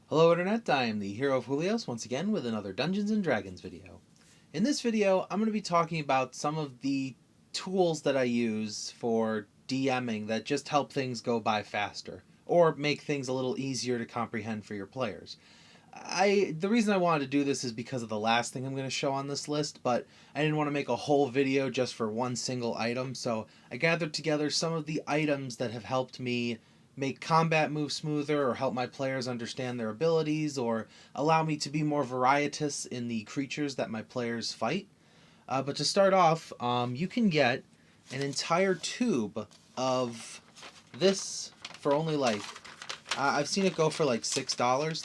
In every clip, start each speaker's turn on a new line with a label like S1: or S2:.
S1: Hello Internet, I am the hero of Julios once again with another Dungeons & Dragons video. In this video, I'm going to be talking about some of the tools that I use for DMing that just help things go by faster, or make things a little easier to comprehend for your players. The reason I wanted to do this is because of the last thing I'm going to show on this list, but I didn't want to make a whole video just for one single item, so I gathered together some of the items that have helped me make combat move smoother, or help my players understand their abilities, or allow me to be more varietous in the creatures that my players fight. But to start off, you can get an entire tube of this for only like I've seen it go for like $6.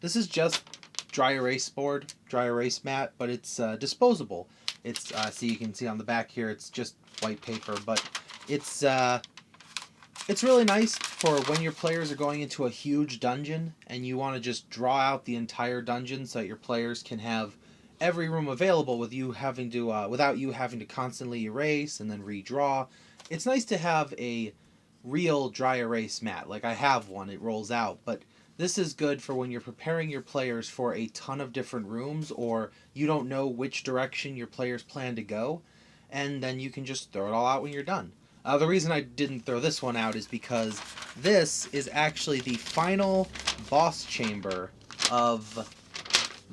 S1: This is just dry erase board, dry erase mat, but it's disposable. It's so you can see on the back here, it's just white paper, but it's really nice for when your players are going into a huge dungeon and you want to just draw out the entire dungeon so that your players can have every room available with you having to without you having to constantly erase and then redraw. It's nice to have a real dry erase mat. Like I have one, it rolls out, but this is good for when you're preparing your players for a ton of different rooms, or you don't know which direction your players plan to go, and then you can just throw it all out when you're done. The reason I didn't throw this one out is because this is actually the final boss chamber of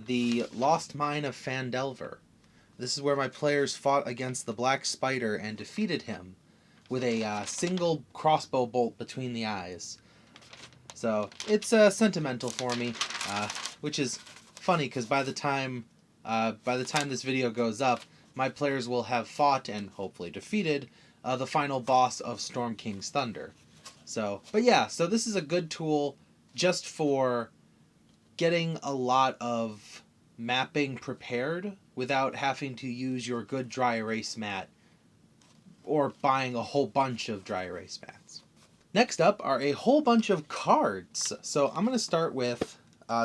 S1: the Lost Mine of Phandelver. This is where my players fought against the Black Spider and defeated him with a single crossbow bolt between the eyes. So it's sentimental for me, which is funny because by the time this video goes up, my players will have fought and hopefully defeated the final boss of Storm King's Thunder. So this is a good tool just for getting a lot of mapping prepared without having to use your good dry erase mat or buying a whole bunch of dry erase mats. Next up are a whole bunch of cards. So I'm going to start with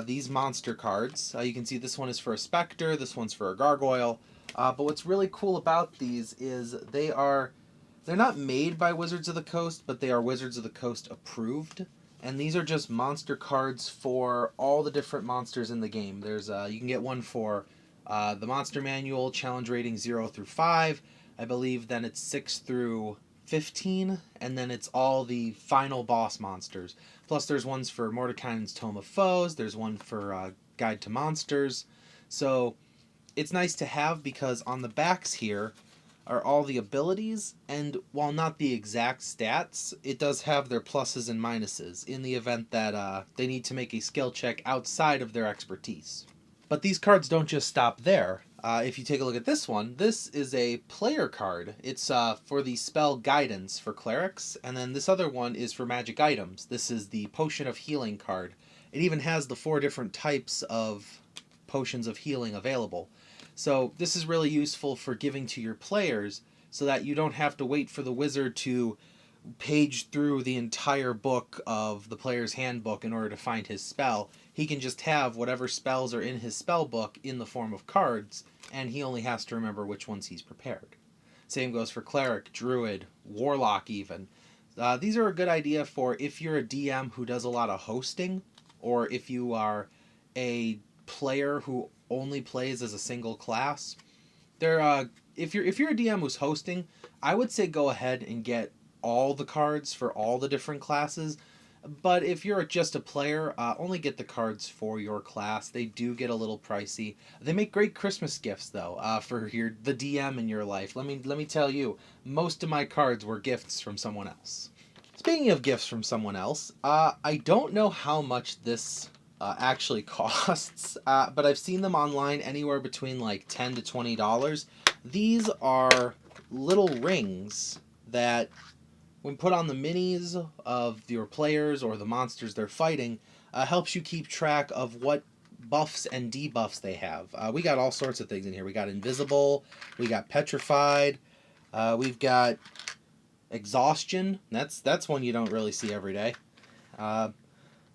S1: these monster cards. You can see this one is for a specter, this one's for a gargoyle. But what's really cool about these is they're not made by Wizards of the Coast, but they are Wizards of the Coast approved. And these are just monster cards for all the different monsters in the game. There's you can get one for the Monster Manual, challenge rating 0 through 5. I believe then it's 6 through 15, and then it's all the final boss monsters. Plus there's ones for Mordekainen's Tome of Foes, there's one for Guide to Monsters. So it's nice to have because on the backs here are all the abilities, and while not the exact stats, it does have their pluses and minuses in the event that they need to make a skill check outside of their expertise. But these cards don't just stop there. If you take a look at this one, this is a player card. It's for the spell Guidance for clerics, and then this other one is for magic items. This is the Potion of Healing card. It even has the 4 different types of potions of healing available. So this is really useful for giving to your players so that you don't have to wait for the wizard to page through the entire book of the player's handbook in order to find his spell. He can just have whatever spells are in his spell book in the form of cards, and he only has to remember which ones he's prepared. Same goes for cleric, druid, warlock even. These are a good idea for if you're a DM who does a lot of hosting, or if you are a player who only plays as a single class. If you're a DM who's hosting, I would say go ahead and get all the cards for all the different classes. But if you're just a player, only get the cards for your class. They do get a little pricey. They make great Christmas gifts though, for the DM in your life. Let me tell you, most of my cards were gifts from someone else. Speaking of gifts from someone else, I don't know how much this actually costs, but I've seen them online anywhere between like $10 to $20. These are little rings that, when put on the minis of your players or the monsters they're fighting, helps you keep track of what buffs and debuffs they have. We got all sorts of things in here. We got invisible, we got petrified, we've got exhaustion. That's one you don't really see every day.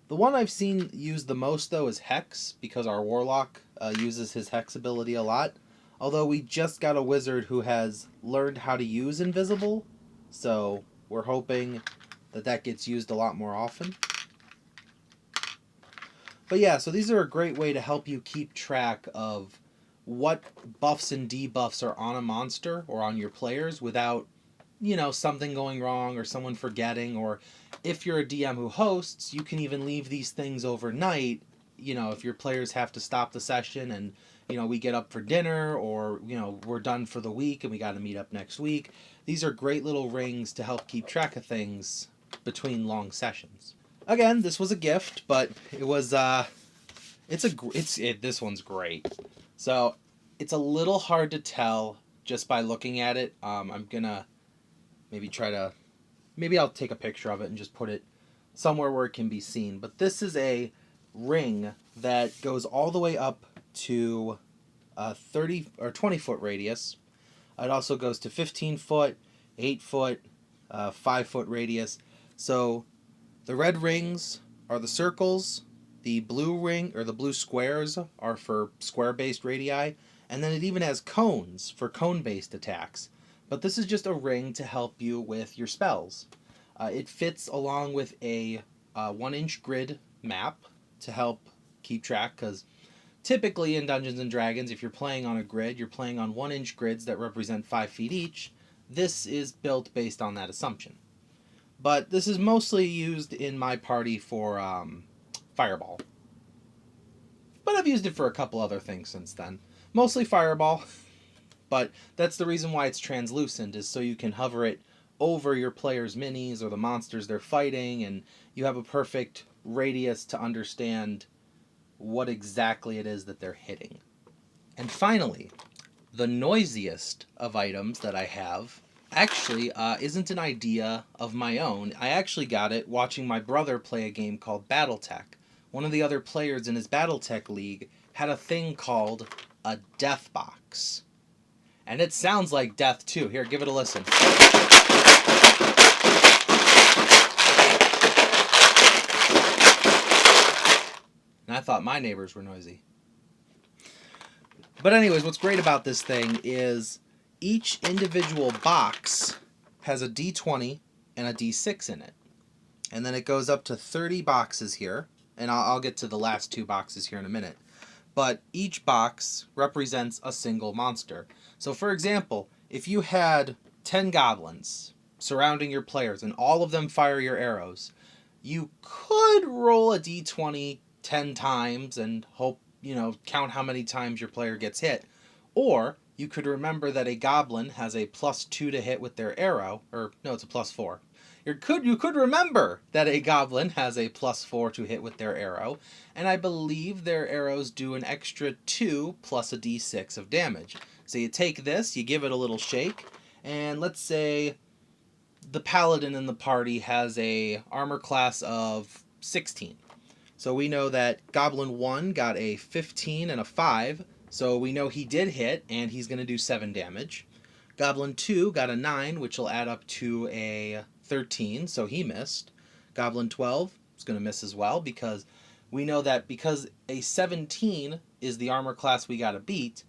S1: The one I've seen used the most, though, is Hex, because our Warlock uses his Hex ability a lot. Although we just got a Wizard who has learned how to use Invisible, so we're hoping that gets used a lot more often. But yeah, so these are a great way to help you keep track of what buffs and debuffs are on a monster or on your players without, something going wrong or someone forgetting. Or if you're a DM who hosts, you can even leave these things overnight, if your players have to stop the session and, we get up for dinner, or, we're done for the week and we got to meet up next week. These are great little rings to help keep track of things between long sessions. Again, this was a gift, but it was this one's great. So it's a little hard to tell just by looking at it. I'm gonna maybe I'll take a picture of it and just put it somewhere where it can be seen. But this is a ring that goes all the way up to 30 or 20 foot radius. It also goes to 15 foot, 8 foot, 5 foot radius. So the red rings are the circles, the blue ring or the blue squares are for square-based radii, and then it even has cones for cone-based attacks. But this is just a ring to help you with your spells. It fits along with a 1-inch grid map to help keep track, because typically in Dungeons & Dragons, if you're playing on a grid, you're playing on 1-inch grids that represent 5 feet each. This is built based on that assumption. But this is mostly used in my party for Fireball. But I've used it for a couple other things since then. Mostly Fireball, but that's the reason why it's translucent, is so you can hover it over your players' minis or the monsters they're fighting, and you have a perfect radius to understand what exactly it is that they're hitting. And finally, the noisiest of items that I have actually isn't an idea of my own. I actually got it watching my brother play a game called Battletech. One of the other players in his Battletech league had a thing called a death box. And it sounds like death too. Here, give it a listen. And I thought my neighbors were noisy. But anyways, what's great about this thing is each individual box has a D20 and a D6 in it. And then it goes up to 30 boxes here. And I'll get to the last 2 boxes here in a minute. But each box represents a single monster. So for example, if you had 10 goblins surrounding your players and all of them fire your arrows, you could roll a D20 10 times and hope, count how many times your player gets hit. Or you could remember that a goblin has a +2 to hit with their arrow, or no, it's a +4. You could remember that a goblin has a +4 to hit with their arrow, and I believe their arrows do an extra 2 plus a d6 of damage. So you take this, you give it a little shake, and let's say the paladin in the party has a armor class of 16. So we know that Goblin 1 got a 15 and a 5, so we know he did hit, and he's going to do 7 damage. Goblin 2 got a 9, which will add up to a 13, so he missed. Goblin 12 is going to miss as well, because we know that because a 17 is the armor class we got to beat,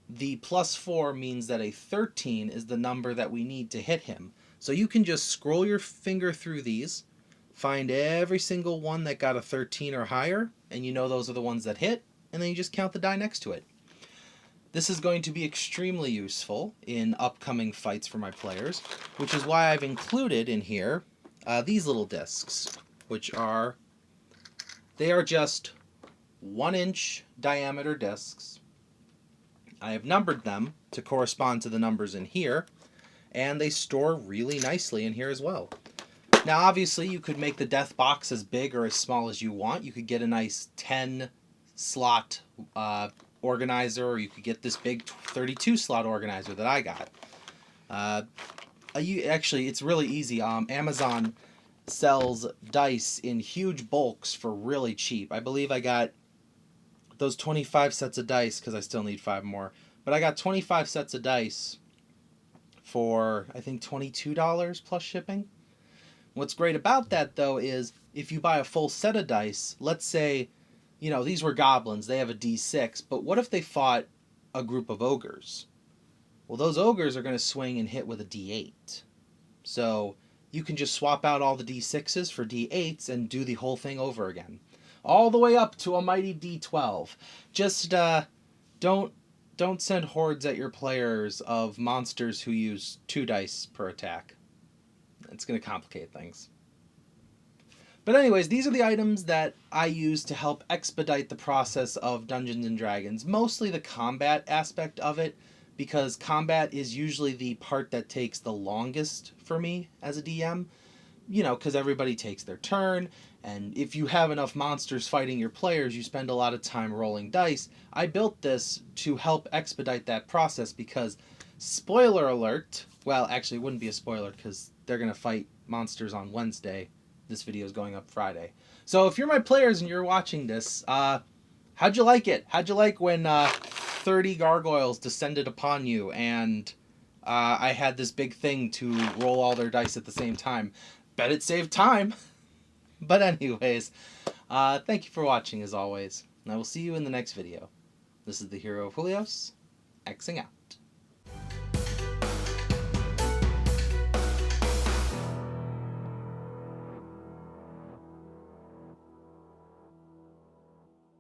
S1: the +4 means that a 13 is the number that we need to hit him. So you can just scroll your finger through these, find every single one that got a 13 or higher, and you know those are the ones that hit, and then you just count the die next to it. This is going to be extremely useful in upcoming fights for my players, which is why I've included in here these little discs, which are just 1-inch diameter discs. I have numbered them to correspond to the numbers in here, and they store really nicely in here as well. Now obviously you could make the death box as big or as small as you want. You could get a nice 10 slot organizer, or you could get this big 32 slot organizer that I got. Actually, it's really easy. Amazon sells dice in huge bulks for really cheap. I believe I got those 25 sets of dice, because I still need 5 more, but I got 25 sets of dice for I think $22 plus shipping. What's great about that though is if you buy a full set of dice, let's say these were goblins, they have a d6, but what if they fought a group of ogres? Well, those ogres are going to swing and hit with a d8. So you can just swap out all the d6s for d8s and do the whole thing over again. all the way up to a mighty D12. Just don't send hordes at your players of monsters who use 2 dice per attack. It's going to complicate things. But anyways, these are the items that I use to help expedite the process of Dungeons & Dragons. Mostly the combat aspect of it, because combat is usually the part that takes the longest for me as a DM. You know, because everybody takes their turn, and if you have enough monsters fighting your players, you spend a lot of time rolling dice. I built this to help expedite that process because, spoiler alert, well, actually it wouldn't be a spoiler because they're going to fight monsters on Wednesday. This video is going up Friday. So if you're my players and you're watching this, how'd you like it? How'd you like when 30 gargoyles descended upon you and I had this big thing to roll all their dice at the same time? Bet it saved time. But anyways, thank you for watching as always, and I will see you in the next video. This is the Hero of Julios, Xing out.